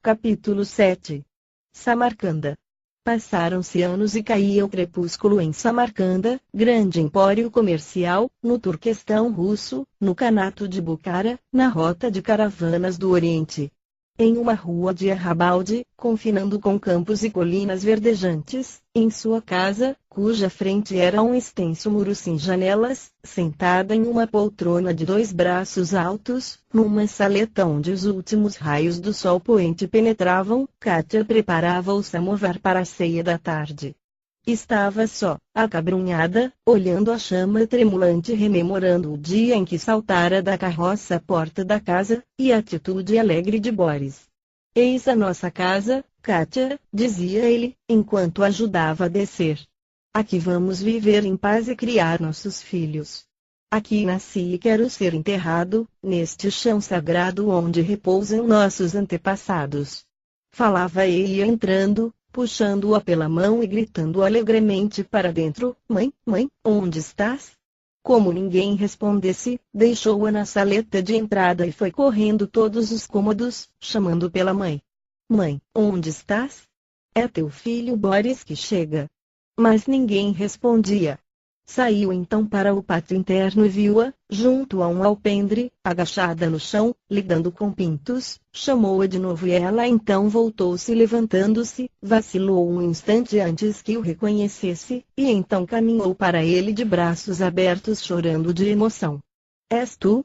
Capítulo 7. Samarcanda. Passaram-se anos e caía o crepúsculo em Samarcanda, grande empório comercial, no Turquestão russo, no Kanato de Bukhara, na rota de caravanas do Oriente. Em uma rua de arrabalde, confinando com campos e colinas verdejantes, em sua casa, cuja frente era um extenso muro sem janelas, sentada em uma poltrona de 2 braços altos, numa saleta onde os últimos raios do sol poente penetravam, Kátia preparava o samovar para a ceia da tarde. Estava só, acabrunhada, olhando a chama tremulante, rememorando o dia em que saltara da carroça à porta da casa, e a atitude alegre de Boris. "Eis a nossa casa, Kátia", dizia ele, enquanto ajudava a descer. "Aqui vamos viver em paz e criar nossos filhos. Aqui nasci e quero ser enterrado, neste chão sagrado onde repousam nossos antepassados." Falava ele entrando, puxando-a pela mão e gritando alegremente para dentro: "Mãe, mãe, onde estás?" Como ninguém respondesse, deixou-a na saleta de entrada e foi correndo todos os cômodos, chamando pela mãe. "Mãe, onde estás? É teu filho Boris que chega." Mas ninguém respondia. Saiu então para o pátio interno e viu-a, junto a um alpendre, agachada no chão, lidando com pintos. Chamou-a de novo e ela então voltou-se, levantando-se, vacilou um instante antes que o reconhecesse, e então caminhou para ele de braços abertos, chorando de emoção. És tu,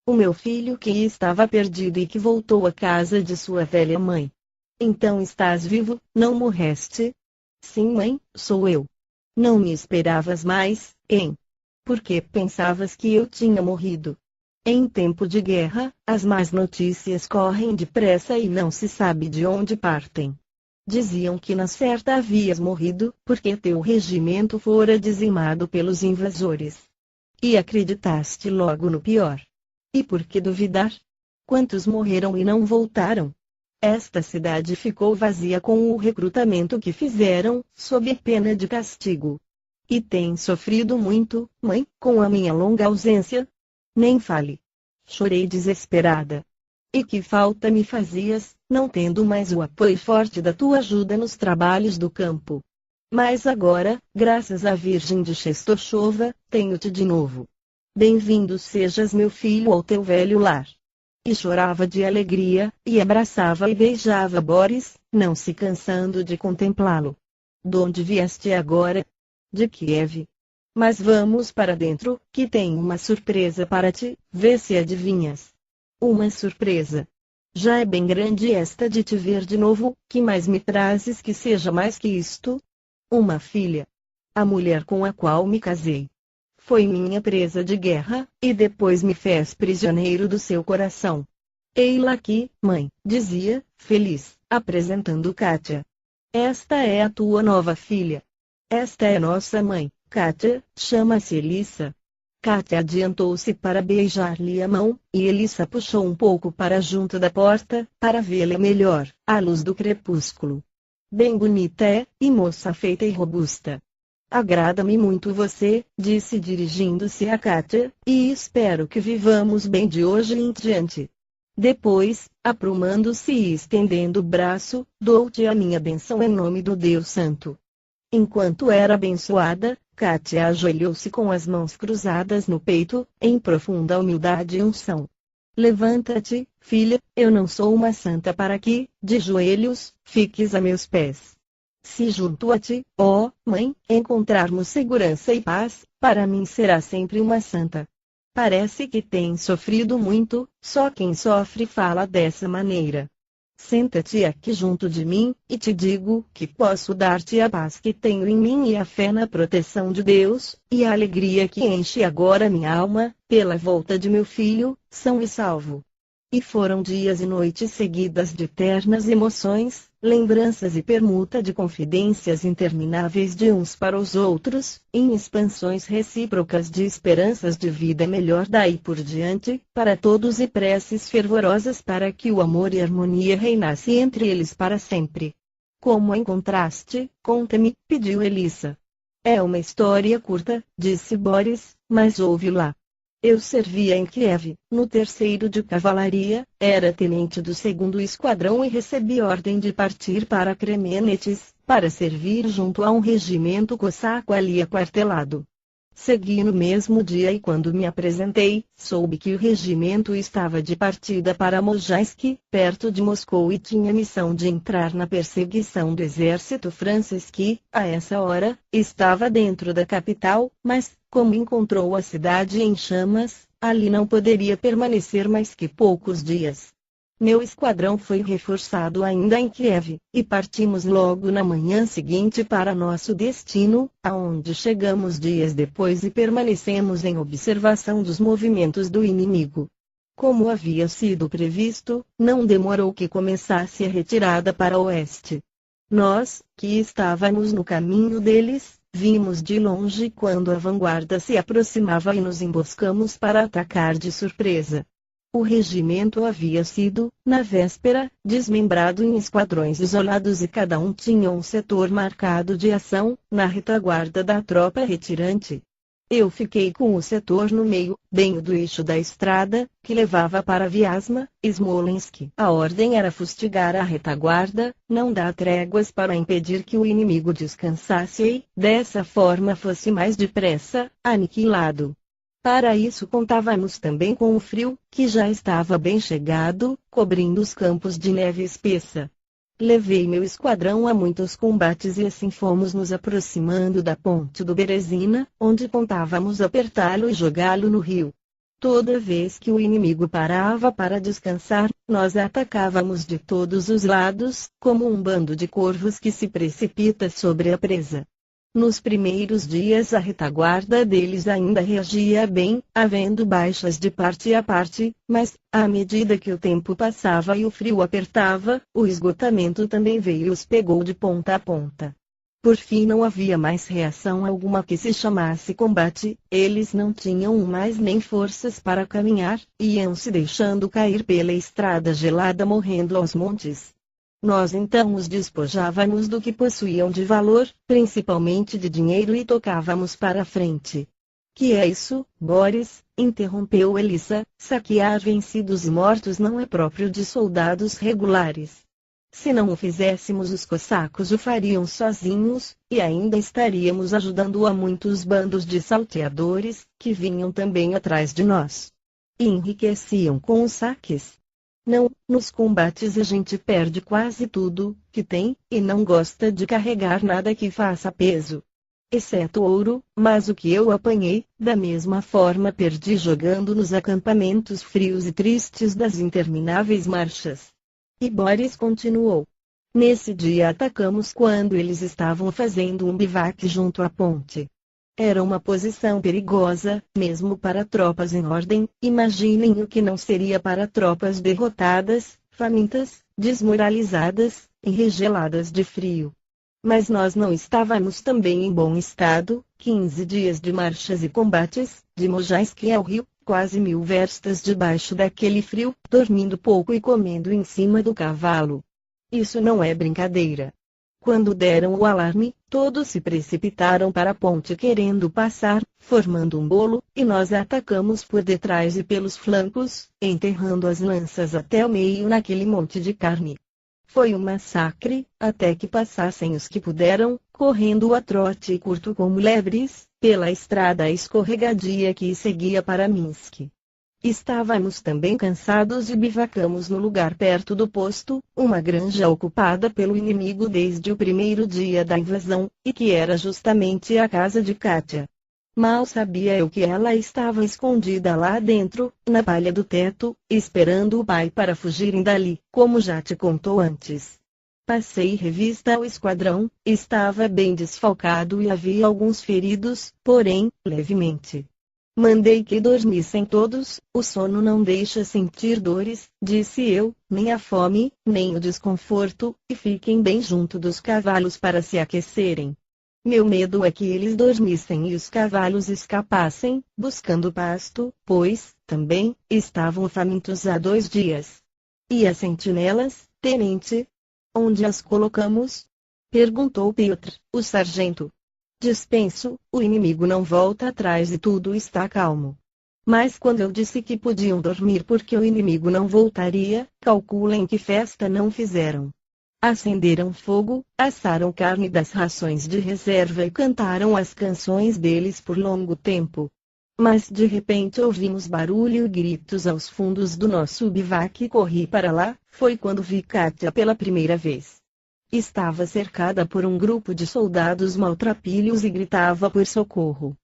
o meu filho que estava perdido e que voltou à casa de sua velha mãe. Então estás vivo, não morreste?" "Sim, mãe, sou eu." "Não me esperavas mais, hein? Porque pensavas que eu tinha morrido?" Em tempo de guerra, as más notícias correm depressa e não se sabe de onde partem. Diziam que na certa havias morrido, porque teu regimento fora dizimado pelos invasores. E acreditaste logo no pior. E por que duvidar? Quantos morreram e não voltaram? Esta cidade ficou vazia com o recrutamento que fizeram, sob pena de castigo. E tens sofrido muito, mãe, com a minha longa ausência? Nem fale. Chorei desesperada. E que falta me fazias, não tendo mais o apoio forte da tua ajuda nos trabalhos do campo. Mas agora, graças à Virgem de Czestochowa, tenho-te de novo. Bem-vindo sejas, meu filho, ao teu velho lar. E chorava de alegria, e abraçava e beijava Boris, não se cansando de contemplá-lo. "Donde vieste agora?" "De Kiev. Mas vamos para dentro, que tenho uma surpresa para ti, vê se adivinhas." "Uma surpresa? Já é bem grande esta de te ver de novo, que mais me trazes que seja mais que isto?" "Uma filha. A mulher com a qual me casei. Foi minha presa de guerra, e depois me fez prisioneiro do seu coração." "Ei-la aqui, mãe", dizia, feliz, apresentando Kátia. "Esta é a tua nova filha. Esta é nossa mãe, Kátia, chama-se Elissa." Kátia adiantou-se para beijar-lhe a mão, e Elissa puxou um pouco para junto da porta, para vê-la melhor, à luz do crepúsculo. "Bem bonita é, e moça feita e robusta. Agrada-me muito você", disse dirigindo-se a Kátia, "e espero que vivamos bem de hoje em diante." Depois, aprumando-se e estendendo o braço, "Dou-te a minha bênção em nome do Deus Santo." Enquanto era abençoada, Kátia ajoelhou-se com as mãos cruzadas no peito, em profunda humildade e unção. "Levanta-te, filha, eu não sou uma santa para que, de joelhos, fiques a meus pés. Se junto a ti, ó mãe, encontrarmos segurança e paz, para mim será sempre uma santa. Parece que tens sofrido muito, só quem sofre fala dessa maneira. Senta-te aqui junto de mim, e te digo que posso dar-te a paz que tenho em mim e a fé na proteção de Deus, e a alegria que enche agora minha alma, pela volta de meu filho, são e salvo." E foram dias e noites seguidas de ternas emoções, lembranças e permuta de confidências intermináveis de uns para os outros, em expansões recíprocas de esperanças de vida melhor daí por diante, para todos, e preces fervorosas para que o amor e a harmonia reinasse entre eles para sempre. "Como a encontraste? Conta-me", pediu Elissa. "É uma história curta", disse Boris, "mas ouve lá. Eu servia em Kiev, no 3º de cavalaria, era tenente do 2º esquadrão e recebi ordem de partir para Kremenets, para servir junto a um regimento cosaco ali aquartelado. Segui no mesmo dia e quando me apresentei, soube que o regimento estava de partida para Mojaisk, perto de Moscou e tinha missão de entrar na perseguição do exército francês que, a essa hora, estava dentro da capital, mas, como encontrou a cidade em chamas, ali não poderia permanecer mais que poucos dias. Meu esquadrão foi reforçado ainda em Kiev, e partimos logo na manhã seguinte para nosso destino, aonde chegamos dias depois e permanecemos em observação dos movimentos do inimigo. Como havia sido previsto, não demorou que começasse a retirada para o oeste. Nós, que estávamos no caminho deles, vimos de longe quando a vanguarda se aproximava e nos emboscamos para atacar de surpresa. O regimento havia sido, na véspera, desmembrado em esquadrões isolados e cada um tinha um setor marcado de ação, na retaguarda da tropa retirante. Eu fiquei com o setor no meio, bem do eixo da estrada, que levava para Vyazma, Smolensk. A ordem era fustigar a retaguarda, não dar tréguas para impedir que o inimigo descansasse e, dessa forma fosse mais depressa, aniquilado. Para isso contávamos também com o frio, que já estava bem chegado, cobrindo os campos de neve espessa. Levei meu esquadrão a muitos combates e assim fomos nos aproximando da ponte do Berezina, onde contávamos apertá-lo e jogá-lo no rio. Toda vez que o inimigo parava para descansar, nós atacávamos de todos os lados, como um bando de corvos que se precipita sobre a presa. Nos primeiros dias a retaguarda deles ainda reagia bem, havendo baixas de parte a parte, mas, à medida que o tempo passava e o frio apertava, o esgotamento também veio e os pegou de ponta a ponta. Por fim não havia mais reação alguma que se chamasse combate, eles não tinham mais nem forças para caminhar, iam se deixando cair pela estrada gelada morrendo aos montes. Nós então os despojávamos do que possuíam de valor, principalmente de dinheiro e tocávamos para frente. Que é isso, Boris? Interrompeu Elissa, saquear vencidos e mortos não é próprio de soldados regulares. Se não o fizéssemos os cossacos o fariam sozinhos, e ainda estaríamos ajudando a muitos bandos de salteadores, que vinham também atrás de nós. E enriqueciam com os saques. Não, nos combates a gente perde quase tudo que tem, e não gosta de carregar nada que faça peso. Exceto ouro, mas o que eu apanhei, da mesma forma perdi jogando nos acampamentos frios e tristes das intermináveis marchas. E Boris continuou. Nesse dia atacamos quando eles estavam fazendo um bivac junto à ponte. Era uma posição perigosa, mesmo para tropas em ordem, imaginem o que não seria para tropas derrotadas, famintas, desmoralizadas, enregeladas de frio. Mas nós não estávamos também em bom estado, 15 dias de marchas e combates, de Mojaisk ao rio, quase 1000 verstas debaixo daquele frio, dormindo pouco e comendo em cima do cavalo. Isso não é brincadeira. Quando deram o alarme, todos se precipitaram para a ponte querendo passar, formando um bolo, e nós atacamos por detrás e pelos flancos, enterrando as lanças até o meio naquele monte de carne. Foi um massacre, até que passassem os que puderam, correndo a trote e curto como lebres, pela estrada escorregadia que seguia para Minsk. Estávamos também cansados e bivacamos no lugar perto do posto, uma granja ocupada pelo inimigo desde o primeiro dia da invasão, e que era justamente a casa de Katia. Mal sabia eu que ela estava escondida lá dentro, na palha do teto, esperando o pai para fugirem dali, como já te contou antes. Passei revista ao esquadrão, estava bem desfalcado e havia alguns feridos, porém, levemente. Mandei que dormissem todos, o sono não deixa sentir dores, disse eu, nem a fome, nem o desconforto, e fiquem bem junto dos cavalos para se aquecerem. Meu medo é que eles dormissem e os cavalos escapassem, buscando pasto, pois, também, estavam famintos há 2 dias. E as sentinelas, tenente? Onde as colocamos? Perguntou Piotr, o sargento. Dispenso, o inimigo não volta atrás e tudo está calmo. Mas quando eu disse que podiam dormir porque o inimigo não voltaria, calculem que festa não fizeram. Acenderam fogo, assaram carne das rações de reserva e cantaram as canções deles por longo tempo. Mas de repente ouvimos barulho e gritos aos fundos do nosso bivac e corri para lá. Foi quando vi Kátia pela primeira vez. Estava cercada por um grupo de soldados maltrapilhos e gritava por socorro.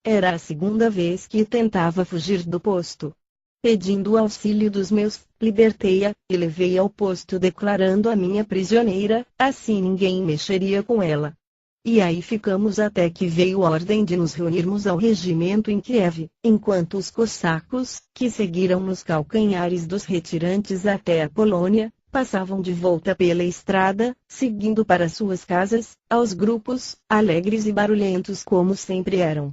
Era a segunda vez que tentava fugir do posto. Pedindo o auxílio dos meus, libertei-a, e levei ao posto declarando-a minha prisioneira, assim ninguém mexeria com ela. E aí ficamos até que veio a ordem de nos reunirmos ao regimento em Kiev, enquanto os cossacos, que seguiram nos calcanhares dos retirantes até a Polônia, passavam de volta pela estrada, seguindo para suas casas, aos grupos, alegres e barulhentos como sempre eram.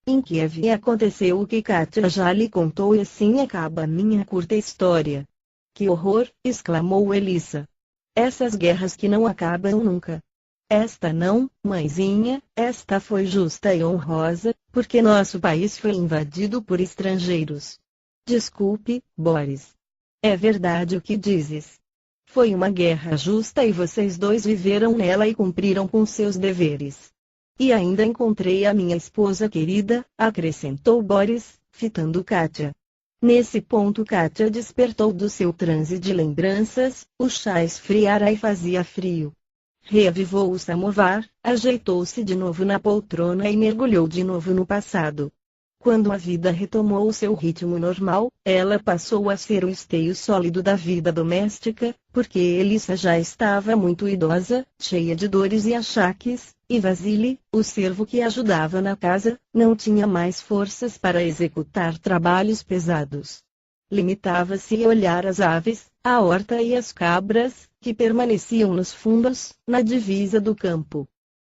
Em Kiev aconteceu o que Kátia já lhe contou e assim acaba minha curta história. Que horror! Exclamou Elissa. Essas guerras que não acabam nunca. Esta não, mãezinha, esta foi justa e honrosa, porque nosso país foi invadido por estrangeiros. Desculpe, Boris. É verdade o que dizes. Foi uma guerra justa e vocês dois viveram nela e cumpriram com seus deveres. E ainda encontrei a minha esposa querida, acrescentou Boris, fitando Kátia. Nesse ponto Kátia despertou do seu transe de lembranças, o chá esfriara e fazia frio. Reavivou o samovar, ajeitou-se de novo na poltrona e mergulhou de novo no passado. Quando a vida retomou o seu ritmo normal, ela passou a ser o esteio sólido da vida doméstica, porque Elissa já estava muito idosa, cheia de dores e achaques, e Vasily, o servo que ajudava na casa, não tinha mais forças para executar trabalhos pesados. Limitava-se a olhar as aves, a horta e as cabras, que permaneciam nos fundos, na divisa do campo.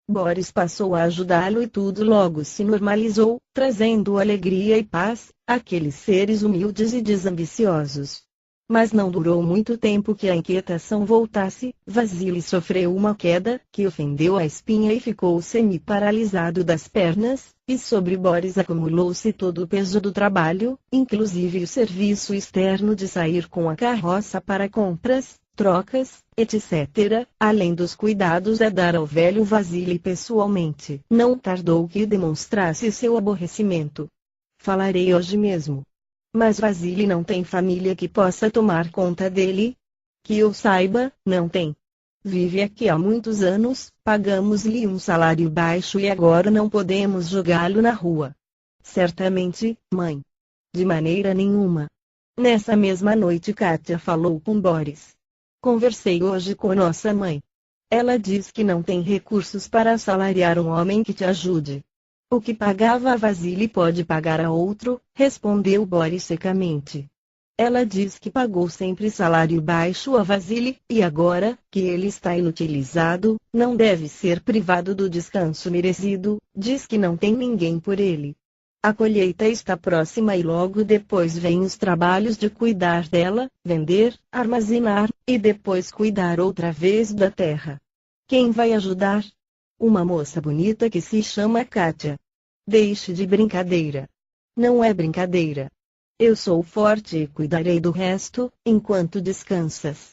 Boris passou a ajudá-lo e tudo logo se normalizou, trazendo alegria e paz, àqueles seres humildes e desambiciosos. Mas não durou muito tempo que a inquietação voltasse. Vasily sofreu uma queda, que ofendeu a espinha e ficou semi-paralisado das pernas, e sobre Boris acumulou-se todo o peso do trabalho, inclusive o serviço externo de sair com a carroça para compras, trocas, etc., além dos cuidados a dar ao velho Vasily pessoalmente. Não tardou que demonstrasse seu aborrecimento. Falarei hoje mesmo. Mas Vasily não tem família que possa tomar conta dele? Que eu saiba, não tem. Vive aqui há muitos anos, pagamos-lhe um salário baixo e agora não podemos jogá-lo na rua. Certamente, mãe. De maneira nenhuma. Nessa mesma noite Kátia falou com Boris. Conversei hoje com nossa mãe. Ela diz que não tem recursos para assalariar um homem que te ajude. O que pagava a Vasily pode pagar a outro, respondeu Boris secamente. Ela diz que pagou sempre salário baixo a Vasily, e agora, que ele está inutilizado, não deve ser privado do descanso merecido, diz que não tem ninguém por ele. A colheita está próxima e logo depois vêm os trabalhos de cuidar dela, vender, armazenar, e depois cuidar outra vez da terra. Quem vai ajudar? Uma moça bonita que se chama Kátia. Deixe de brincadeira. Não é brincadeira. Eu sou forte e cuidarei do resto, enquanto descansas.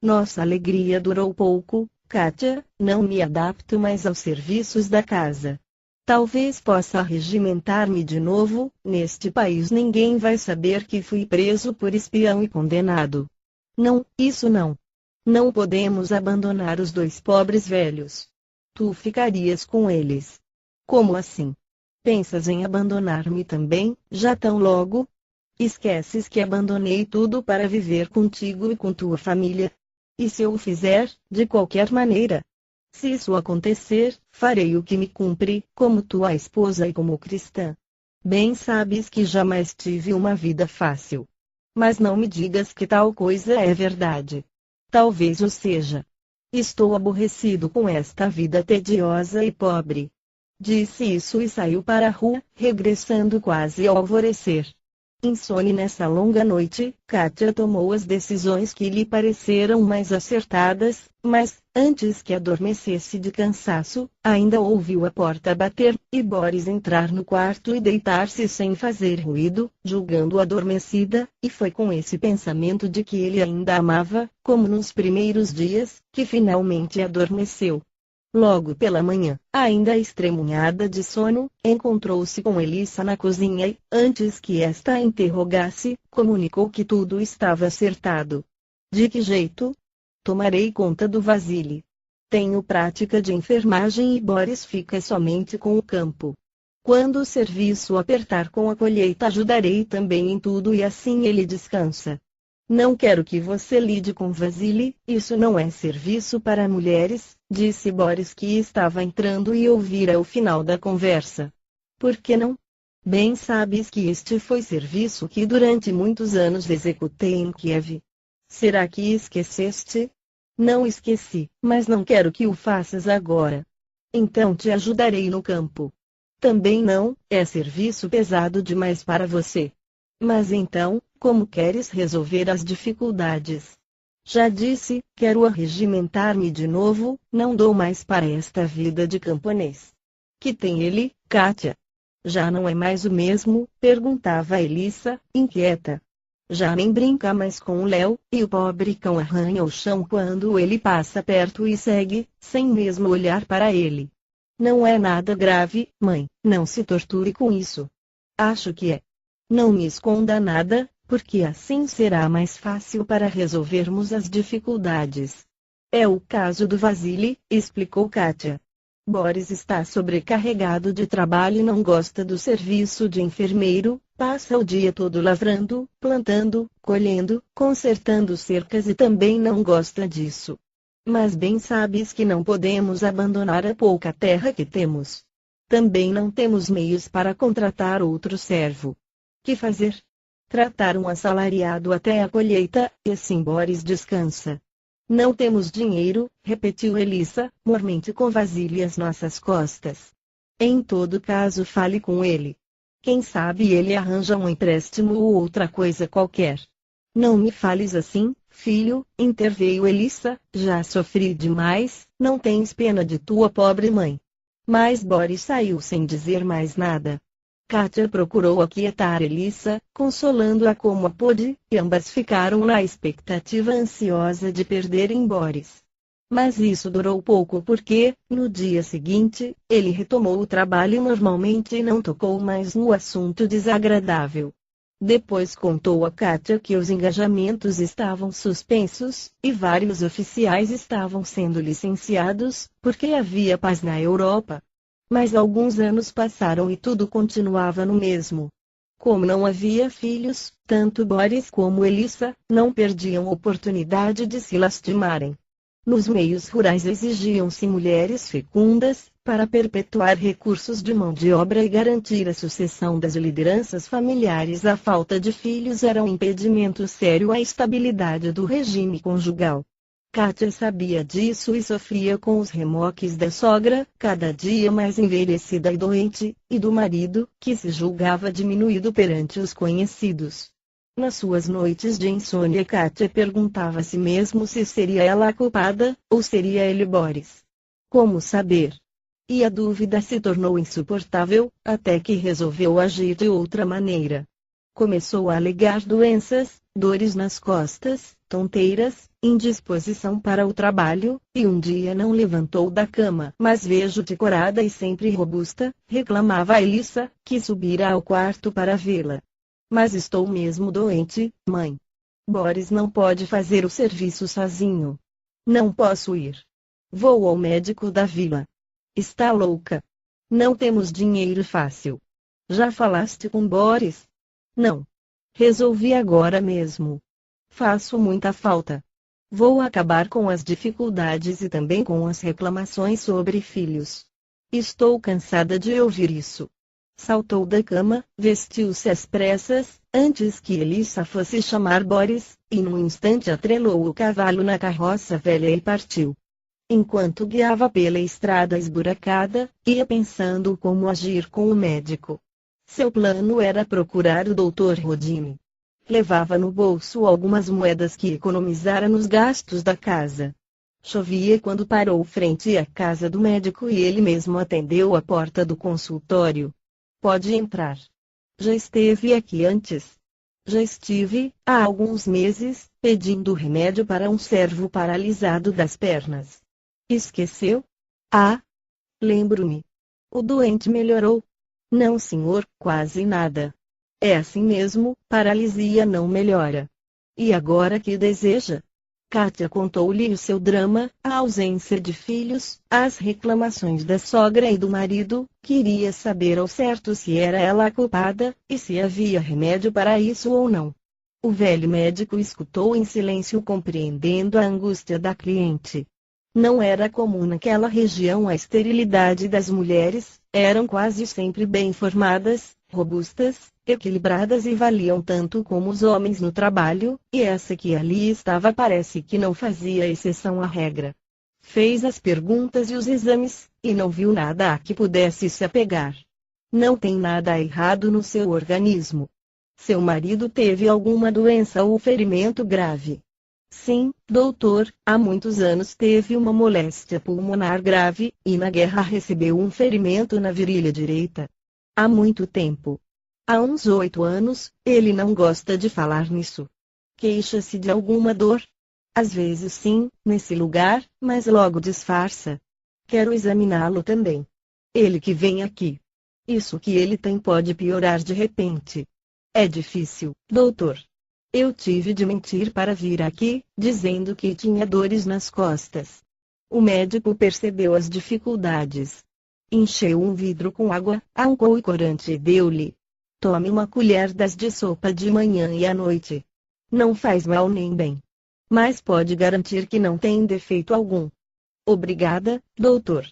Nossa alegria durou pouco, Kátia, não me adapto mais aos serviços da casa. Talvez possa regimentar-me de novo, neste país ninguém vai saber que fui preso por espião e condenado. Não, isso não. Não podemos abandonar os dois pobres velhos. Tu ficarias com eles. Como assim? Pensas em abandonar-me também, já tão logo? Esqueces que abandonei tudo para viver contigo e com tua família? E se eu o fizer, de qualquer maneira? Se isso acontecer, farei o que me cumpre, como tua esposa e como cristã. Bem sabes que jamais tive uma vida fácil. Mas não me digas que tal coisa é verdade. Talvez o seja. Estou aborrecido com esta vida tediosa e pobre. Disse isso e saiu para a rua, regressando quase ao alvorecer. Insone nessa longa noite, Kátia tomou as decisões que lhe pareceram mais acertadas, mas, antes que adormecesse de cansaço, ainda ouviu a porta bater, e Boris entrar no quarto e deitar-se sem fazer ruído, julgando-a adormecida, e foi com esse pensamento de que ele ainda amava, como nos primeiros dias, que finalmente adormeceu. Logo pela manhã, ainda estremunhada de sono, encontrou-se com Elissa na cozinha e, antes que esta a interrogasse, comunicou que tudo estava acertado. De que jeito? Tomarei conta do Vasily. Tenho prática de enfermagem e Boris fica somente com o campo. Quando o serviço apertar com a colheita ajudarei também em tudo e assim ele descansa. Não quero que você lide com Vasily, isso não é serviço para mulheres, disse Boris que estava entrando e ouvira o final da conversa. Por que não? Bem sabes que este foi serviço que durante muitos anos executei em Kiev. Será que esqueceste? Não esqueci, mas não quero que o faças agora. Então te ajudarei no campo. Também não, é serviço pesado demais para você. Mas então, como queres resolver as dificuldades? Já disse, quero arregimentar-me de novo, não dou mais para esta vida de camponês. Que tem ele, Kátia? Já não é mais o mesmo? Perguntava Elissa, inquieta. Já nem brinca mais com o Léo, e o pobre cão arranha o chão quando ele passa perto e segue, sem mesmo olhar para ele. Não é nada grave, mãe, não se torture com isso. Acho que é. Não me esconda nada, porque assim será mais fácil para resolvermos as dificuldades. É o caso do Vasily, explicou Kátia. Boris está sobrecarregado de trabalho e não gosta do serviço de enfermeiro, passa o dia todo lavrando, plantando, colhendo, consertando cercas e também não gosta disso. Mas bem sabes que não podemos abandonar a pouca terra que temos. Também não temos meios para contratar outro servo. Que fazer? Tratar um assalariado até a colheita, e assim Boris descansa. Não temos dinheiro, repetiu Elissa, mormente com Vasily às nossas costas. Em todo caso fale com ele. Quem sabe ele arranja um empréstimo ou outra coisa qualquer. Não me fales assim, filho, interveio Elissa, já sofri demais, não tens pena de tua pobre mãe. Mas Boris saiu sem dizer mais nada. Kátia procurou aquietar Elissa, consolando-a como a pôde, e ambas ficaram na expectativa ansiosa de perderem Boris. Mas isso durou pouco porque, no dia seguinte, ele retomou o trabalho normalmente e não tocou mais no assunto desagradável. Depois contou a Kátia que os engajamentos estavam suspensos, e vários oficiais estavam sendo licenciados, porque havia paz na Europa. Mas alguns anos passaram e tudo continuava no mesmo. Como não havia filhos, tanto Boris como Elissa não perdiam oportunidade de se lastimarem. Nos meios rurais exigiam-se mulheres fecundas, para perpetuar recursos de mão de obra e garantir a sucessão das lideranças familiares. A falta de filhos era um impedimento sério à estabilidade do regime conjugal. Kátia sabia disso e sofria com os remoques da sogra, cada dia mais envelhecida e doente, e do marido, que se julgava diminuído perante os conhecidos. Nas suas noites de insônia Kátia perguntava a si mesmo se seria ela a culpada, ou seria ele Boris. Como saber? E a dúvida se tornou insuportável, até que resolveu agir de outra maneira. Começou a alegar doenças, dores nas costas, tonteiras, indisposição para o trabalho, e um dia não levantou da cama. Mas vejo-te corada e sempre robusta, reclamava a Elissa, que subira ao quarto para vê-la. Mas estou mesmo doente, mãe. Boris não pode fazer o serviço sozinho. Não posso ir. Vou ao médico da vila. Está louca. Não temos dinheiro fácil. Já falaste com Boris? Não. Resolvi agora mesmo. Faço muita falta. Vou acabar com as dificuldades e também com as reclamações sobre filhos. Estou cansada de ouvir isso. Saltou da cama, vestiu-se às pressas, antes que Elissa fosse chamar Boris, e num instante atrelou o cavalo na carroça velha e partiu. Enquanto guiava pela estrada esburacada, ia pensando como agir com o médico. Seu plano era procurar o Dr. Rodine. Levava no bolso algumas moedas que economizara nos gastos da casa. Chovia quando parou frente à casa do médico e ele mesmo atendeu a porta do consultório. Pode entrar. Já esteve aqui antes? Já estive, há alguns meses, pedindo remédio para um servo paralisado das pernas. Esqueceu? Ah, lembro-me. O doente melhorou? Não, senhor, quase nada. É assim mesmo, paralisia não melhora. E agora que deseja? Kátia contou-lhe o seu drama, a ausência de filhos, as reclamações da sogra e do marido, queria saber ao certo se era ela a culpada, e se havia remédio para isso ou não. O velho médico escutou em silêncio, compreendendo a angústia da cliente. Não era comum naquela região a esterilidade das mulheres, eram quase sempre bem formadas, robustas, equilibradas e valiam tanto como os homens no trabalho, e essa que ali estava parece que não fazia exceção à regra. Fez as perguntas e os exames, e não viu nada a que pudesse se apegar. Não tem nada errado no seu organismo. Seu marido teve alguma doença ou ferimento grave? Sim, doutor, há muitos anos teve uma moléstia pulmonar grave, e na guerra recebeu um ferimento na virilha direita. Há muito tempo. Há uns 8 anos, ele não gosta de falar nisso. Queixa-se de alguma dor? Às vezes sim, nesse lugar, mas logo disfarça. Quero examiná-lo também. Ele que vem aqui. Isso que ele tem pode piorar de repente. É difícil, doutor. Eu tive de mentir para vir aqui, dizendo que tinha dores nas costas. O médico percebeu as dificuldades. Encheu um vidro com água, arrancou o corante e deu-lhe. Tome uma colher das de sopa de manhã e à noite. Não faz mal nem bem. Mas pode garantir que não tem defeito algum. Obrigada, doutor.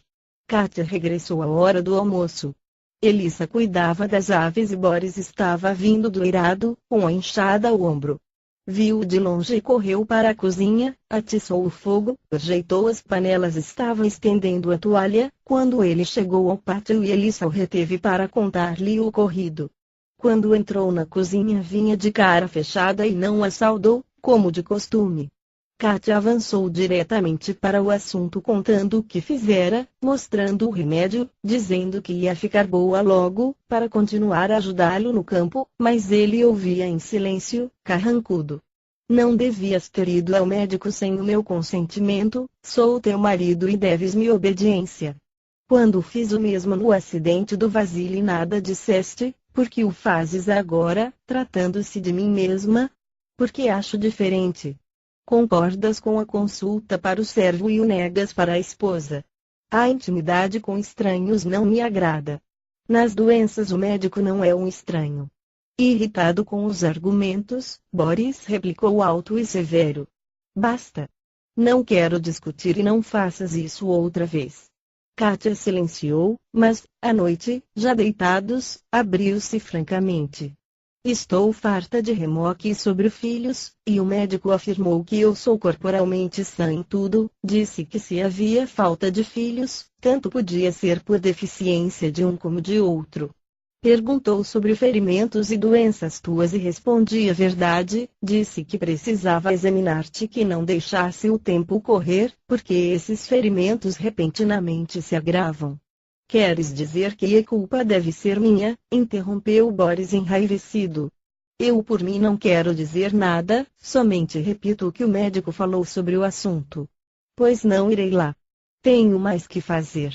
Kátia regressou à hora do almoço. Elissa cuidava das aves e Boris estava vindo do eirado, com a enxada ao ombro. Viu-o de longe e correu para a cozinha, atiçou o fogo, ajeitou as panelas e estava estendendo a toalha, quando ele chegou ao pátio e Elissa o reteve para contar-lhe o ocorrido. Quando entrou na cozinha vinha de cara fechada e não a saudou, como de costume. Kátia avançou diretamente para o assunto contando o que fizera, mostrando o remédio, dizendo que ia ficar boa logo, para continuar a ajudá-lo no campo, mas ele ouvia em silêncio, carrancudo. Não devias ter ido ao médico sem o meu consentimento, sou teu marido e deves-me obediência. Quando fiz o mesmo no acidente do Vasile nada disseste, por que o fazes agora, tratando-se de mim mesma? Porque acho diferente. Concordas com a consulta para o servo e o negas para a esposa. A intimidade com estranhos não me agrada. Nas doenças o médico não é um estranho. Irritado com os argumentos, Boris replicou alto e severo. Basta. Não quero discutir e não faças isso outra vez. Kátia silenciou, mas, à noite, já deitados, abriu-se francamente. Estou farta de remoque sobre filhos, e o médico afirmou que eu sou corporalmente sã em tudo, disse que se havia falta de filhos, tanto podia ser por deficiência de um como de outro. Perguntou sobre ferimentos e doenças tuas e respondi a verdade, disse que precisava examinar-te que não deixasse o tempo correr, porque esses ferimentos repentinamente se agravam. Queres dizer que a culpa deve ser minha? Interrompeu Boris enraivecido. Eu por mim não quero dizer nada, somente repito o que o médico falou sobre o assunto. Pois não irei lá. Tenho mais que fazer.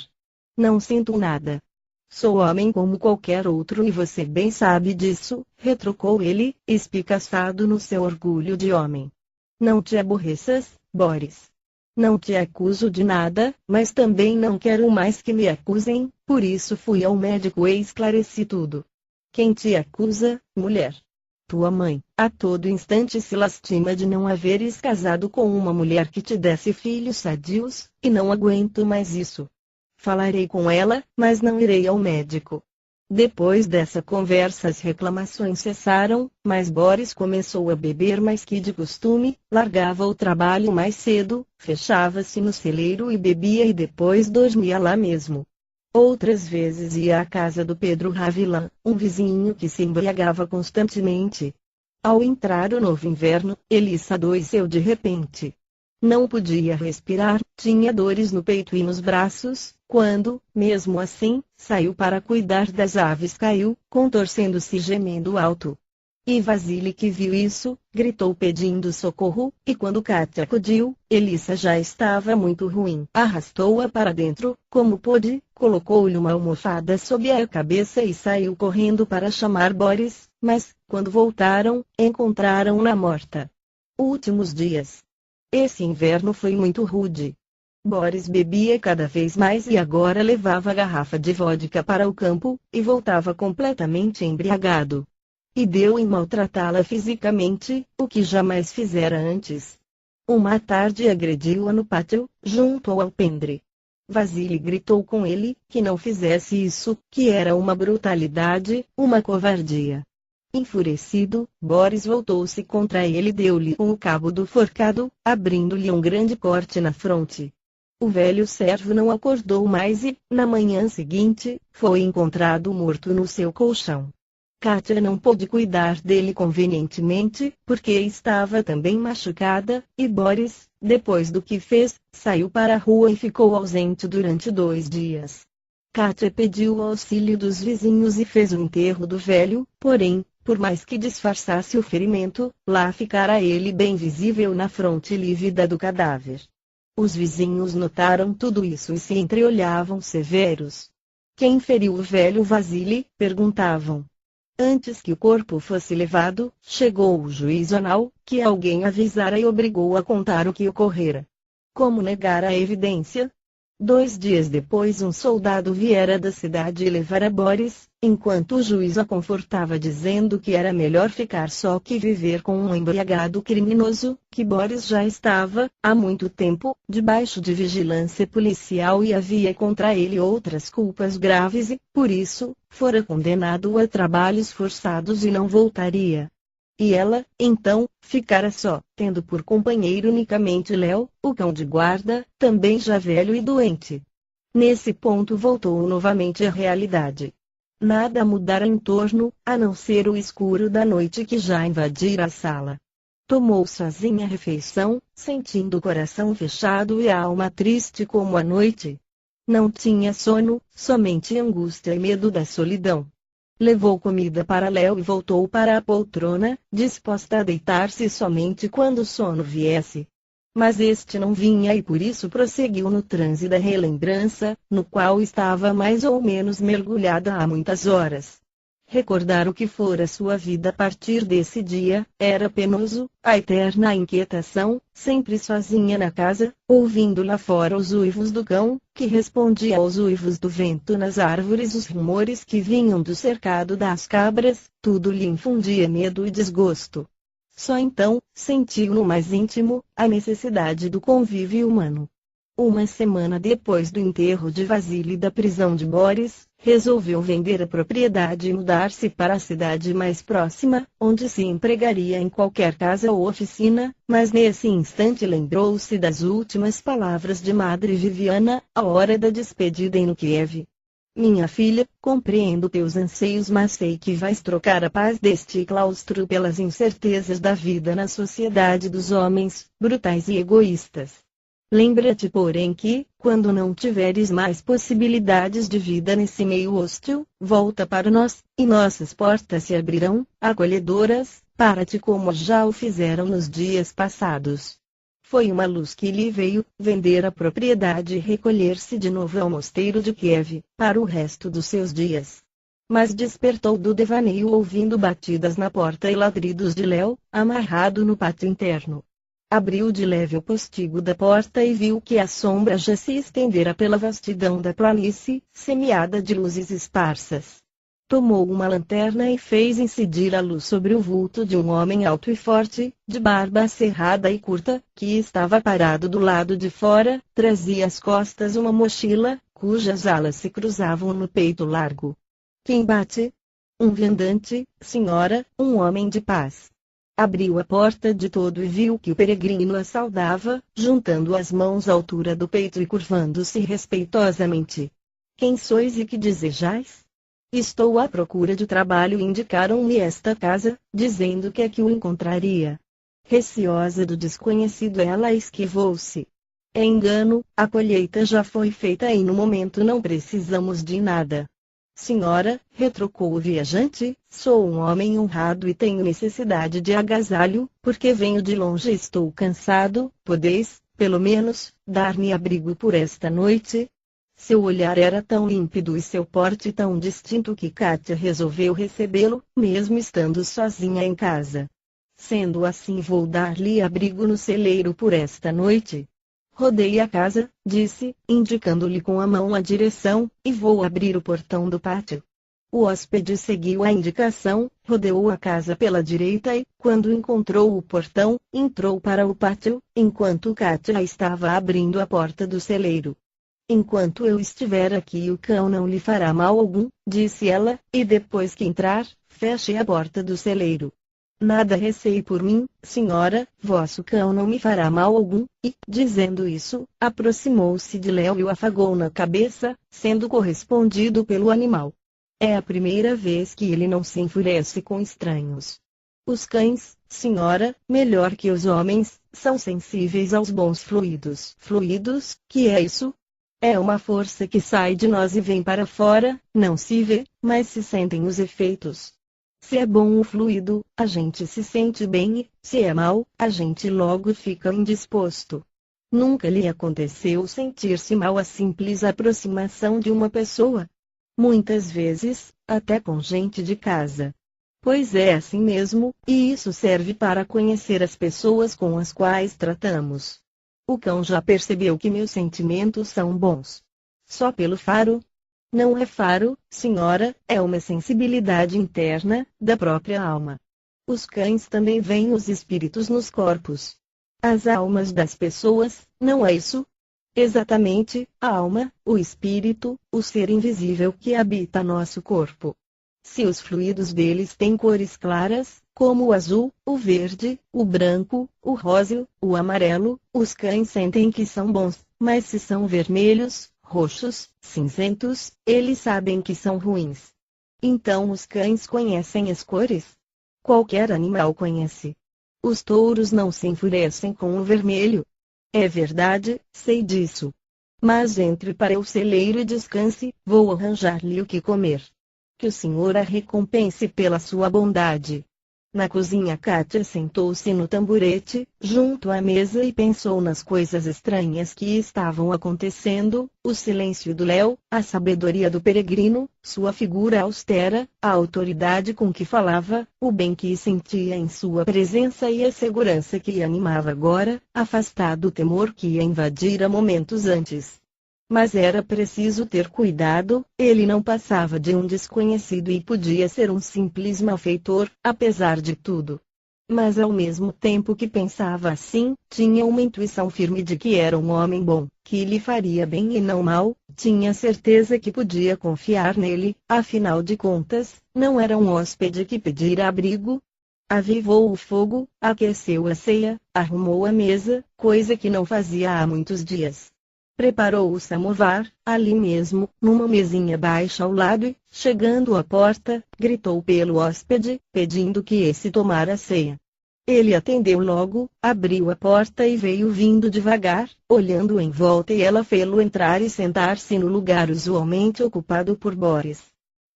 Não sinto nada. Sou homem como qualquer outro e você bem sabe disso, retrucou ele, espicaçado no seu orgulho de homem. Não te aborreças, Boris. Não te acuso de nada, mas também não quero mais que me acusem, por isso fui ao médico e esclareci tudo. Quem te acusa, mulher? Tua mãe, a todo instante se lastima de não haveres casado com uma mulher que te desse filhos sadios, e não aguento mais isso. Falarei com ela, mas não irei ao médico. Depois dessa conversa as reclamações cessaram, mas Boris começou a beber mais que de costume, largava o trabalho mais cedo, fechava-se no celeiro e bebia e depois dormia lá mesmo. Outras vezes ia à casa do Pedro Ravilã, um vizinho que se embriagava constantemente. Ao entrar o novo inverno, Elissa adoeceu de repente. Não podia respirar, tinha dores no peito e nos braços, quando, mesmo assim, saiu para cuidar das aves, caiu, contorcendo-se e gemendo alto. E Vasily, que viu isso, gritou pedindo socorro, e quando Kátia acudiu, Elissa já estava muito ruim. Arrastou-a para dentro, como pôde, colocou-lhe uma almofada sob a cabeça e saiu correndo para chamar Boris, mas, quando voltaram, encontraram-na morta. Últimos dias. Esse inverno foi muito rude. Boris bebia cada vez mais e agora levava a garrafa de vodka para o campo, e voltava completamente embriagado. E deu em maltratá-la fisicamente, o que jamais fizera antes. Uma tarde agrediu-a no pátio, junto ao alpendre. Vasily gritou com ele, que não fizesse isso, que era uma brutalidade, uma covardia. Enfurecido, Boris voltou-se contra ele e deu-lhe com o cabo do forcado, abrindo-lhe um grande corte na fronte. O velho servo não acordou mais e, na manhã seguinte, foi encontrado morto no seu colchão. Kátia não pôde cuidar dele convenientemente, porque estava também machucada, e Boris, depois do que fez, saiu para a rua e ficou ausente durante 2 dias. Kátia pediu o auxílio dos vizinhos e fez o enterro do velho, porém, por mais que disfarçasse o ferimento, lá ficara ele bem visível na fronte lívida do cadáver. Os vizinhos notaram tudo isso e se entreolhavam severos. Quem feriu o velho Vasily? Perguntavam. Antes que o corpo fosse levado, chegou o juiz anal, que alguém avisara e obrigou a contar o que ocorrera. Como negar a evidência? 2 dias depois um soldado viera da cidade e levara Boris, enquanto o juiz a confortava dizendo que era melhor ficar só que viver com um embriagado criminoso, que Boris já estava, há muito tempo, debaixo de vigilância policial e havia contra ele outras culpas graves e, por isso, fora condenado a trabalhos forçados e não voltaria. E ela, então, ficara só, tendo por companheiro unicamente Léo, o cão de guarda, também já velho e doente. Nesse ponto voltou novamente à realidade. Nada mudara em torno, a não ser o escuro da noite que já invadira a sala. Tomou sozinha a refeição, sentindo o coração fechado e a alma triste como a noite. Não tinha sono, somente angústia e medo da solidão. Levou comida para Léo e voltou para a poltrona, disposta a deitar-se somente quando o sono viesse. Mas este não vinha e por isso prosseguiu no transe da relembrança, no qual estava mais ou menos mergulhada há muitas horas. Recordar o que fora sua vida a partir desse dia, era penoso, a eterna inquietação, sempre sozinha na casa, ouvindo lá fora os uivos do cão, que respondia aos uivos do vento nas árvores, os rumores que vinham do cercado das cabras, tudo lhe infundia medo e desgosto. Só então, sentiu no mais íntimo, a necessidade do convívio humano. Uma semana depois do enterro de Vasily e da prisão de Boris, resolveu vender a propriedade e mudar-se para a cidade mais próxima, onde se empregaria em qualquer casa ou oficina, mas nesse instante lembrou-se das últimas palavras de Madre Viviana, à hora da despedida em Kiev. Minha filha, compreendo teus anseios, mas sei que vais trocar a paz deste claustro pelas incertezas da vida na sociedade dos homens, brutais e egoístas. Lembra-te, porém, que, quando não tiveres mais possibilidades de vida nesse meio hostil, volta para nós, e nossas portas se abrirão, acolhedoras, para ti como já o fizeram nos dias passados. Foi uma luz que lhe veio, vender a propriedade e recolher-se de novo ao mosteiro de Kiev, para o resto dos seus dias. Mas despertou do devaneio ouvindo batidas na porta e ladridos de Léo, amarrado no pátio interno. Abriu de leve o postigo da porta e viu que a sombra já se estendera pela vastidão da planície, semeada de luzes esparsas. Tomou uma lanterna e fez incidir a luz sobre o vulto de um homem alto e forte, de barba cerrada e curta, que estava parado do lado de fora, trazia às costas uma mochila, cujas alas se cruzavam no peito largo. Quem bate? Um viandante, senhora, um homem de paz. Abriu a porta de todo e viu que o peregrino a saudava, juntando as mãos à altura do peito e curvando-se respeitosamente. Quem sois e que desejais? Estou à procura de trabalho e indicaram-me esta casa, dizendo que aqui o encontraria. Receosa do desconhecido, ela esquivou-se. É engano, a colheita já foi feita e no momento não precisamos de nada. Senhora, retrucou o viajante, sou um homem honrado e tenho necessidade de agasalho, porque venho de longe e estou cansado. Podeis, pelo menos, dar-me abrigo por esta noite? Seu olhar era tão límpido e seu porte tão distinto que Kátia resolveu recebê-lo, mesmo estando sozinha em casa. Sendo assim, vou dar-lhe abrigo no celeiro por esta noite. Rodei a casa, disse, indicando-lhe com a mão a direção, e vou abrir o portão do pátio. O hóspede seguiu a indicação, rodeou a casa pela direita e, quando encontrou o portão, entrou para o pátio, enquanto Kátia estava abrindo a porta do celeiro. Enquanto eu estiver aqui, o cão não lhe fará mal algum, disse ela, e depois que entrar, feche a porta do celeiro. Nada receie por mim, senhora, vosso cão não me fará mal algum, e, dizendo isso, aproximou-se de Léo e o afagou na cabeça, sendo correspondido pelo animal. É a primeira vez que ele não se enfurece com estranhos. Os cães, senhora, melhor que os homens, são sensíveis aos bons fluidos. Fluidos, que é isso? É uma força que sai de nós e vem para fora, não se vê, mas se sentem os efeitos. Se é bom o fluido, a gente se sente bem e, se é mau, a gente logo fica indisposto. Nunca lhe aconteceu sentir-se mal à simples aproximação de uma pessoa? Muitas vezes, até com gente de casa. Pois é assim mesmo, e isso serve para conhecer as pessoas com as quais tratamos. O cão já percebeu que meus sentimentos são bons. Só pelo faro? Não é faro, senhora, é uma sensibilidade interna, da própria alma. Os cães também veem os espíritos nos corpos. As almas das pessoas, não é isso? Exatamente, a alma, o espírito, o ser invisível que habita nosso corpo. Se os fluidos deles têm cores claras, como o azul, o verde, o branco, o rosa, o amarelo, os cães sentem que são bons, mas se são vermelhos, roxos, cinzentos, eles sabem que são ruins. Então os cães conhecem as cores? Qualquer animal conhece. Os touros não se enfurecem com o vermelho. É verdade, sei disso. Mas entre para o celeiro e descanse, vou arranjar-lhe o que comer. Que o senhor a recompense pela sua bondade. Na cozinha, Kátia sentou-se no tamborete, junto à mesa e pensou nas coisas estranhas que estavam acontecendo, o silêncio do Léo, a sabedoria do peregrino, sua figura austera, a autoridade com que falava, o bem que sentia em sua presença e a segurança que a animava agora, afastado o temor que a invadira momentos antes. Mas era preciso ter cuidado, ele não passava de um desconhecido e podia ser um simples malfeitor, apesar de tudo. Mas ao mesmo tempo que pensava assim, tinha uma intuição firme de que era um homem bom, que lhe faria bem e não mal, tinha certeza que podia confiar nele, afinal de contas, não era um hóspede que pedira abrigo. Avivou o fogo, aqueceu a ceia, arrumou a mesa, coisa que não fazia há muitos dias. Preparou o samovar, ali mesmo, numa mesinha baixa ao lado e, chegando à porta, gritou pelo hóspede, pedindo que esse tomara a ceia. Ele atendeu logo, abriu a porta e veio vindo devagar, olhando em volta e ela fê-lo entrar e sentar-se no lugar usualmente ocupado por Boris.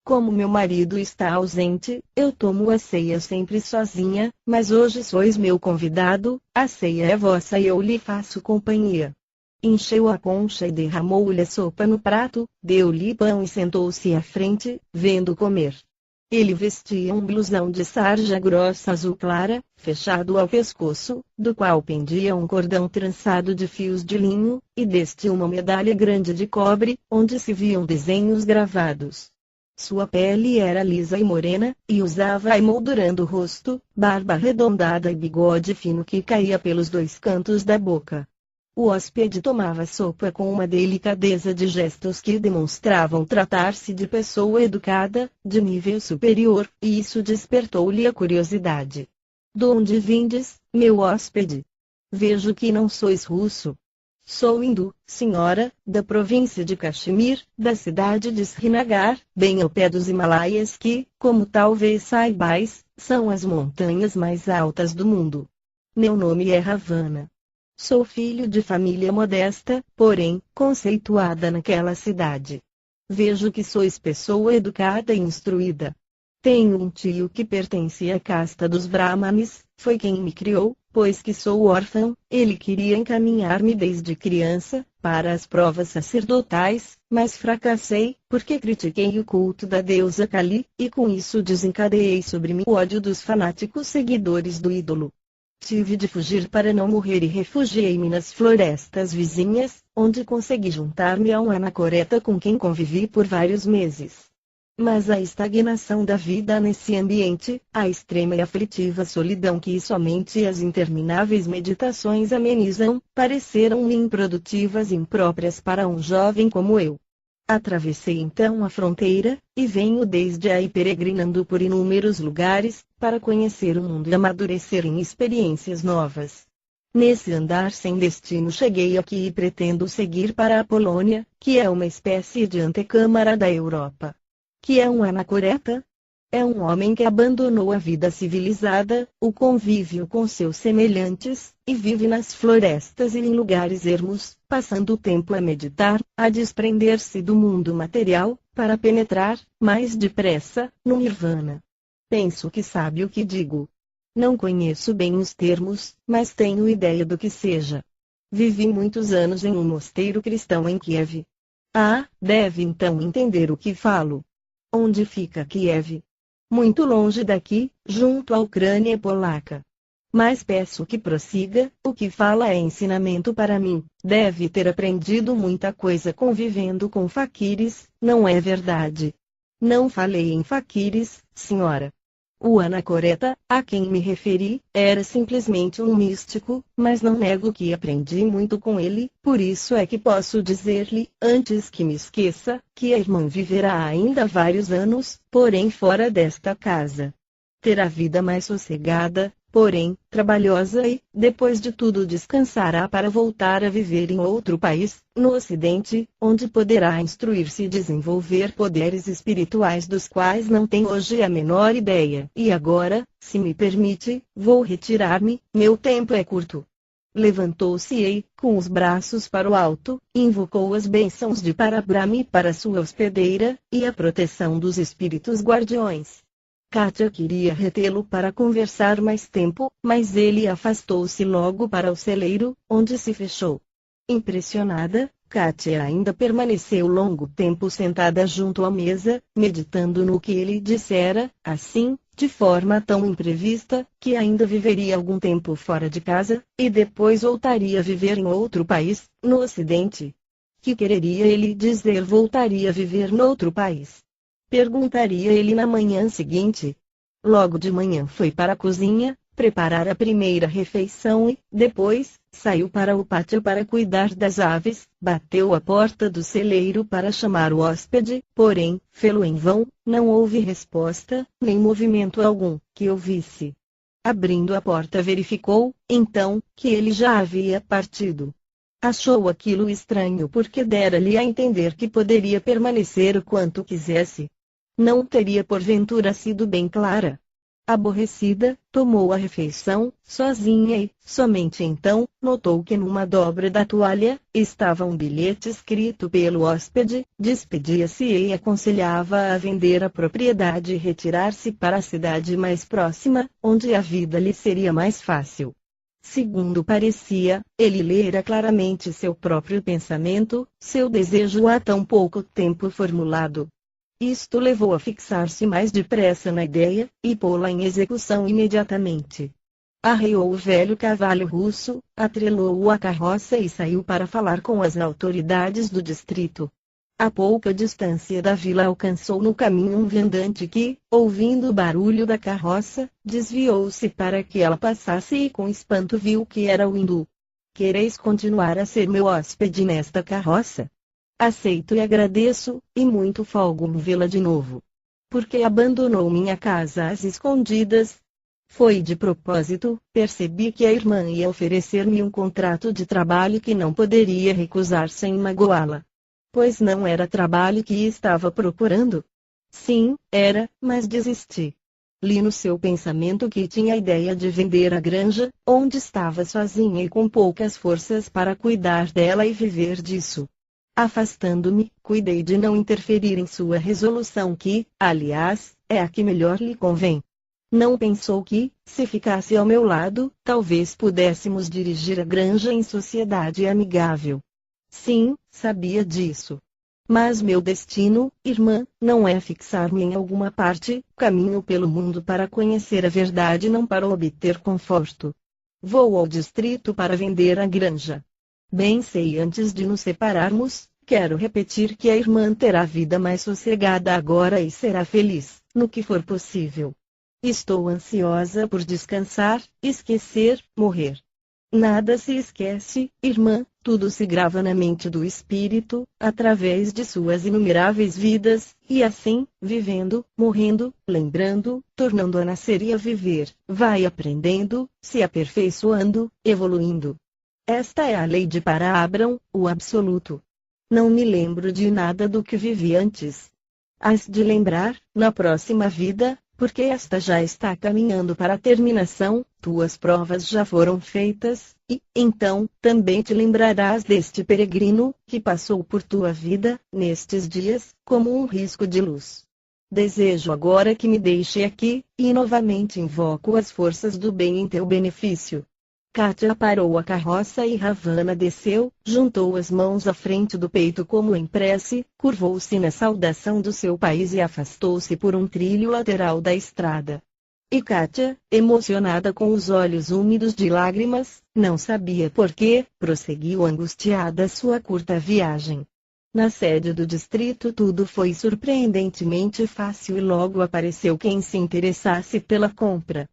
Como meu marido está ausente, eu tomo a ceia sempre sozinha, mas hoje sois meu convidado, a ceia é vossa e eu lhe faço companhia. Encheu a concha e derramou-lhe a sopa no prato, deu-lhe pão e sentou-se à frente, vendo comer. Ele vestia um blusão de sarja grossa azul clara, fechado ao pescoço, do qual pendia um cordão trançado de fios de linho, e deste uma medalha grande de cobre, onde se viam desenhos gravados. Sua pele era lisa e morena, e usava emoldurando o rosto, barba arredondada e bigode fino que caía pelos dois cantos da boca. O hóspede tomava sopa com uma delicadeza de gestos que demonstravam tratar-se de pessoa educada, de nível superior, e isso despertou-lhe a curiosidade. "De onde vindes, meu hóspede? Vejo que não sois russo." Sou hindu, senhora, da província de Caxemir, da cidade de Srinagar, bem ao pé dos Himalaias que, como talvez saibais, são as montanhas mais altas do mundo. Meu nome é Ravana. Sou filho de família modesta, porém, conceituada naquela cidade. Vejo que sois pessoa educada e instruída. Tenho um tio que pertence à casta dos Brahmanes, foi quem me criou, pois que sou órfão, ele queria encaminhar-me desde criança, para as provas sacerdotais, mas fracassei, porque critiquei o culto da deusa Kali, e com isso desencadeei sobre mim o ódio dos fanáticos seguidores do ídolo. Tive de fugir para não morrer e refugiei-me nas florestas vizinhas, onde consegui juntar-me a um anacoreta com quem convivi por vários meses. Mas a estagnação da vida nesse ambiente, a extrema e aflitiva solidão que somente as intermináveis meditações amenizam, pareceram-me improdutivas e impróprias para um jovem como eu. Atravessei então a fronteira, e venho desde aí peregrinando por inúmeros lugares, para conhecer o mundo e amadurecer em experiências novas. Nesse andar sem destino cheguei aqui e pretendo seguir para a Polônia, que é uma espécie de antecâmara da Europa. Que é um anacoreta? É um homem que abandonou a vida civilizada, o convívio com seus semelhantes, e vive nas florestas e em lugares ermos, passando o tempo a meditar, a desprender-se do mundo material, para penetrar, mais depressa, no Nirvana. Penso que sabe o que digo. Não conheço bem os termos, mas tenho ideia do que seja. Vivi muitos anos em um mosteiro cristão em Kiev. Ah, deve então entender o que falo. Onde fica Kiev? Muito longe daqui, junto à Ucrânia polaca. Mas peço que prossiga, o que fala é ensinamento para mim, deve ter aprendido muita coisa convivendo com faquires, não é verdade? Não falei em faquires, senhora. O anacoreta, a quem me referi, era simplesmente um místico, mas não nego que aprendi muito com ele, por isso é que posso dizer-lhe, antes que me esqueça, que a irmã viverá ainda vários anos, porém fora desta casa. Terá vida mais sossegada, porém, trabalhosa e, depois de tudo descansará para voltar a viver em outro país, no Ocidente, onde poderá instruir-se e desenvolver poderes espirituais dos quais não tem hoje a menor ideia. E agora, se me permite, vou retirar-me, meu tempo é curto. Levantou-se e, com os braços para o alto, invocou as bênçãos de Parabrahma para sua hospedeira, e a proteção dos espíritos guardiões. Kátia queria retê-lo para conversar mais tempo, mas ele afastou-se logo para o celeiro, onde se fechou. Impressionada, Kátia ainda permaneceu longo tempo sentada junto à mesa, meditando no que ele dissera, assim, de forma tão imprevista, que ainda viveria algum tempo fora de casa, e depois voltaria a viver em outro país, no Ocidente. Que quereria ele dizer voltaria a viver noutro país? Perguntaria ele na manhã seguinte. Logo de manhã foi para a cozinha, preparar a primeira refeição e, depois, saiu para o pátio para cuidar das aves, bateu à porta do celeiro para chamar o hóspede, porém, fê-lo em vão, não houve resposta, nem movimento algum, que ouvisse. Abrindo a porta verificou, então, que ele já havia partido. Achou aquilo estranho porque dera-lhe a entender que poderia permanecer o quanto quisesse. Não teria porventura sido bem clara. Aborrecida, tomou a refeição, sozinha e, somente então, notou que numa dobra da toalha, estava um bilhete escrito pelo hóspede, despedia-se e aconselhava a vender a propriedade e retirar-se para a cidade mais próxima, onde a vida lhe seria mais fácil. Segundo parecia, ele lera claramente seu próprio pensamento, seu desejo há tão pouco tempo formulado. Isto levou a fixar-se mais depressa na ideia, e pô-la em execução imediatamente. Arreou o velho cavalo russo, atrelou-o à carroça e saiu para falar com as autoridades do distrito. A pouca distância da vila alcançou no caminho um viandante que, ouvindo o barulho da carroça, desviou-se para que ela passasse e com espanto viu que era o hindu. Quereis continuar a ser meu hóspede nesta carroça? Aceito e agradeço, e muito folgo-me vê-la de novo. Porque abandonou minha casa às escondidas? Foi de propósito, percebi que a irmã ia oferecer-me um contrato de trabalho que não poderia recusar sem magoá-la. Pois não era trabalho que estava procurando? Sim, era, mas desisti. Li no seu pensamento que tinha a ideia de vender a granja, onde estava sozinha e com poucas forças para cuidar dela e viver disso. Afastando-me, cuidei de não interferir em sua resolução que, aliás, é a que melhor lhe convém. Não pensou que, se ficasse ao meu lado, talvez pudéssemos dirigir a granja em sociedade amigável. Sim, sabia disso. Mas meu destino, irmã, não é fixar-me em alguma parte, caminho pelo mundo para conhecer a verdade, não para obter conforto. Vou ao distrito para vender a granja. Bem sei, antes de nos separarmos, quero repetir que a irmã terá vida mais sossegada agora e será feliz, no que for possível. Estou ansiosa por descansar, esquecer, morrer. Nada se esquece, irmã, tudo se grava na mente do espírito, através de suas inumeráveis vidas, e assim, vivendo, morrendo, lembrando, tornando a nascer e a viver, vai aprendendo, se aperfeiçoando, evoluindo. Esta é a lei de Para-Abram, o absoluto. Não me lembro de nada do que vivi antes. Hás de lembrar, na próxima vida, porque esta já está caminhando para a terminação, tuas provas já foram feitas, e, então, também te lembrarás deste peregrino, que passou por tua vida, nestes dias, como um risco de luz. Desejo agora que me deixe aqui, e novamente invoco as forças do bem em teu benefício. Kátia parou a carroça e Ravana desceu, juntou as mãos à frente do peito como em prece, curvou-se na saudação do seu país e afastou-se por um trilho lateral da estrada. E Kátia, emocionada com os olhos úmidos de lágrimas, não sabia por quê, prosseguiu angustiada sua curta viagem. Na sede do distrito tudo foi surpreendentemente fácil e logo apareceu quem se interessasse pela compra.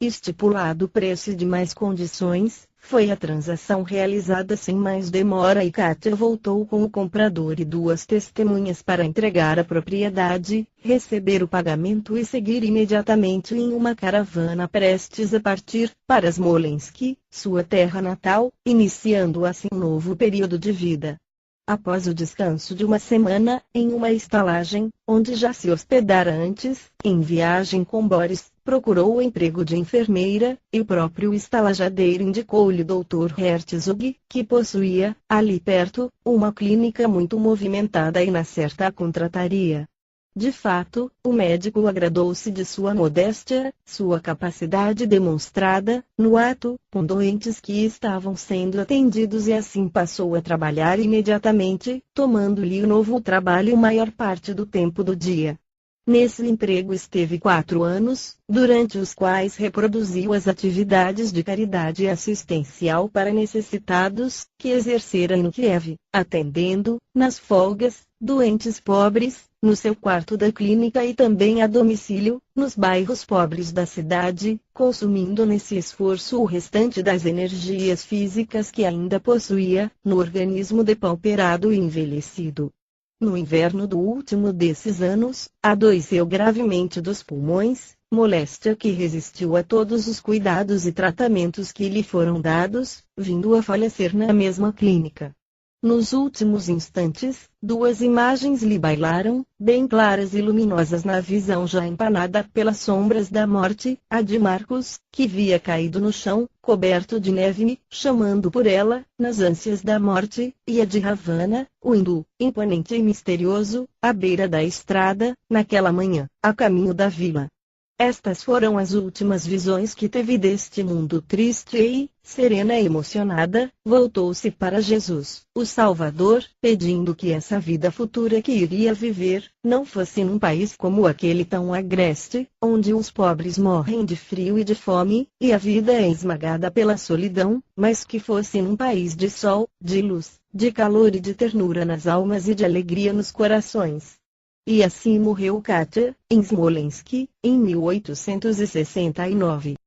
Estipulado o preço e demais condições, foi a transação realizada sem mais demora e Kátia voltou com o comprador e duas testemunhas para entregar a propriedade, receber o pagamento e seguir imediatamente em uma caravana prestes a partir para Smolensk, sua terra natal, iniciando assim um novo período de vida. Após o descanso de uma semana, em uma estalagem, onde já se hospedara antes, em viagem com Boris, procurou o emprego de enfermeira, e o próprio estalajadeiro indicou-lhe Dr. Herzog, que possuía, ali perto, uma clínica muito movimentada e na certa a contrataria. De fato, o médico agradou-se de sua modéstia, sua capacidade demonstrada, no ato, com doentes que estavam sendo atendidos e assim passou a trabalhar imediatamente, tomando-lhe o novo trabalho maior parte do tempo do dia. Nesse emprego esteve 4 anos, durante os quais reproduziu as atividades de caridade assistencial para necessitados, que exercera em Kiev, atendendo, nas folgas, doentes pobres, no seu quarto da clínica e também a domicílio, nos bairros pobres da cidade, consumindo nesse esforço o restante das energias físicas que ainda possuía, no organismo depauperado e envelhecido. No inverno do último desses anos, adoeceu gravemente dos pulmões, moléstia que resistiu a todos os cuidados e tratamentos que lhe foram dados, vindo a falecer na mesma clínica. Nos últimos instantes, duas imagens lhe bailaram, bem claras e luminosas na visão já empanada pelas sombras da morte, a de Marcos, que via caído no chão, coberto de neve, chamando por ela, nas ânsias da morte, e a de Ravana, o hindu, imponente e misterioso, à beira da estrada, naquela manhã, a caminho da vila. Estas foram as últimas visões que teve deste mundo triste e, serena e emocionada, voltou-se para Jesus, o Salvador, pedindo que essa vida futura que iria viver, não fosse num país como aquele tão agreste, onde os pobres morrem de frio e de fome, e a vida é esmagada pela solidão, mas que fosse num país de sol, de luz, de calor e de ternura nas almas e de alegria nos corações. E assim morreu Kátia, em Smolensk, em 1869.